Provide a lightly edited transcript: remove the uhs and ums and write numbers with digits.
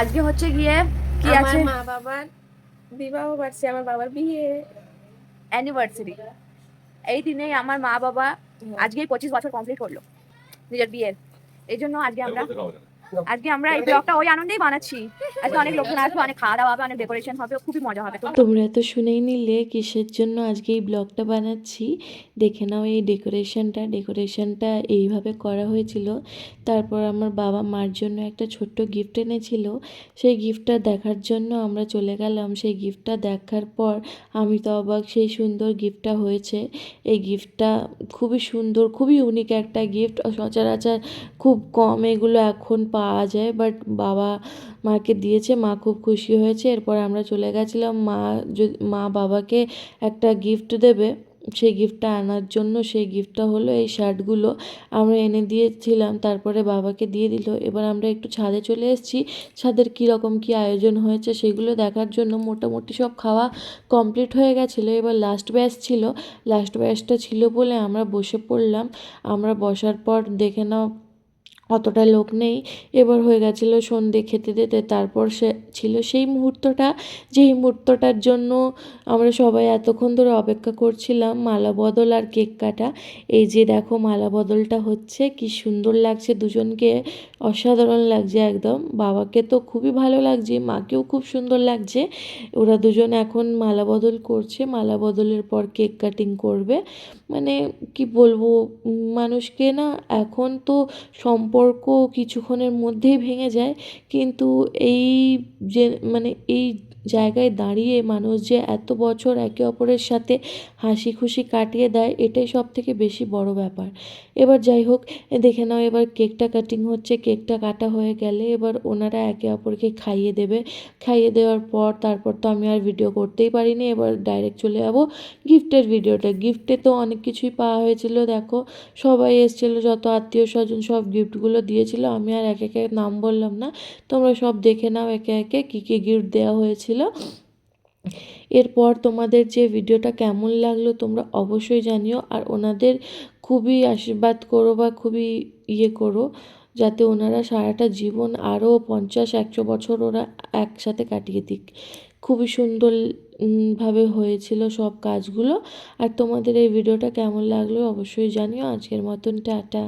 আজকে হচ্ছে গিয়ে কি আমার আছে, মা বাবার বিবাহ বার্ষিকী, আমার বাবার বিয়ে। অ্যানিভার্সারি। এই দিনেই আমার মা বাবা আজকেই 25 বছর কমপ্লিট করলো নিজের বিয়ের। এই জন্য আজকে আমরা এই ব্লগটা ওই আনন্দেই বানাচ্ছি। আজকে অনেক লোকজন আসবে, অনেক খাওয়া দাওয়া হবে, অনেক ডেকোরেশন হবে, খুবই মজা হবে। তোমরা তো শুনেই নিলে কিসের জন্য আজকে এই ব্লগটা বানাচ্ছি। দেখে নাও এই ডেকোরেশনটা এইভাবে করা হয়েছিল। তারপর আমার বাবা মার জন্য একটা ছোট্ট গিফট এনেছিল। সেই গিফটটা দেখার জন্য আমরা চলে গেলাম। সেই গিফটটা দেখার পর আমি তো অবাক, সেই সুন্দর গিফটটা হয়েছে। এই গিফটটা খুবই সুন্দর, খুবই ইউনিক একটা গিফট। সচরাচর খুব কম এগুলো এখন পাওয়া যায়, বাট বাবা মাকে দিয়েছে, মা খুব খুশি হয়েছে। এরপর আমরা চলে গেছিলাম মা বাবাকে একটা গিফট দেবে, সেই গিফটটা আনার জন্য। সেই গিফটটা হলো এই শার্টগুলো আমরা এনে দিয়েছিলাম, তারপরে বাবাকে দিয়ে দিল। এবার আমরা একটু ছাদে চলে এসেছি। ছাদের কীরকম কী আয়োজন হয়েছে সেগুলো দেখার জন্য। মোটামুটি সব খাওয়া কমপ্লিট হয়ে গেছিলো, এবার লাস্ট ব্যাচ ছিল। লাস্ট ব্যাচটা ছিল বলে আমরা বসে পড়লাম। আমরা বসার পর দেখে নাও অতটা লোক নেই। এবার হয়ে গেছিলো সন্ধে খেতে দিতে। তারপর সে ছিল সেই মুহূর্তটা, যেই মুহূর্তটার জন্য আমরা সবাই এতক্ষণ ধরে অপেক্ষা করছিলাম, মালা বদল আর কেক কাটা। এই যে দেখো মালা বদলটা হচ্ছে, কি সুন্দর লাগছে দুজনকে, অসাধারণ লাগছে একদম। বাবাকে তো খুবই ভালো লাগছে, মাকেও খুব সুন্দর লাগছে। ওরা দুজন এখন মালা বদল করছে, মালা বদলের পর কেক কাটিং করবে। মানে কি বলবো, মানুষকে না এখন তো সম্পর্ক কিছুক্ষণের মধ্যেই ভেঙে যায়, কিন্তু এই যে মানে এই জায়গায় দাঁড়িয়ে মানুষ যে এত বছর একে অপরের সাথে হাসি খুশি কাটিয়ে দেয়, এটাই সব থেকে বেশি বড় ব্যাপার। এবার যাই হোক, দেখে নাও এবার কেকটা কাটিং হচ্ছে। কেকটা কাটা হয়ে গেলে এবার ওনারা একে অপরকে খাইয়ে দেবে। খাইয়ে দেওয়ার পর তারপর তো আমি আর ভিডিও করতেই পারিনি, এবার ডাইরেক্ট চলে যাবো গিফটের ভিডিওটা। গিফটে তো অনেক কিছুই পাওয়া হয়েছিল, দেখো সবাই এসেছিলো, যত আত্মীয় স্বজন সব গিফটগুলো দিয়েছিল। আমি আর একে একে নাম বললাম না, তোমরা সব দেখে নাও একে একে কী কী গিফট দেওয়া হয়েছিল। এরপর তোমাদের যে ভিডিওটা কেমন লাগলো তোমরা অবশ্যই জানিও, আর ওনাদের খুবই আশীর্বাদ করো বা খুবই করো, যাতে ওনারা সারাটা জীবন আরও 50-100 বছর ওরা একসাথে কাটিয়ে দিক। খুবই সুন্দর ভাবে হয়েছিল সব কাজগুলো। আর তোমাদের এই ভিডিওটা কেমন লাগলো অবশ্যই জানিও। আজকের মতন টাটা।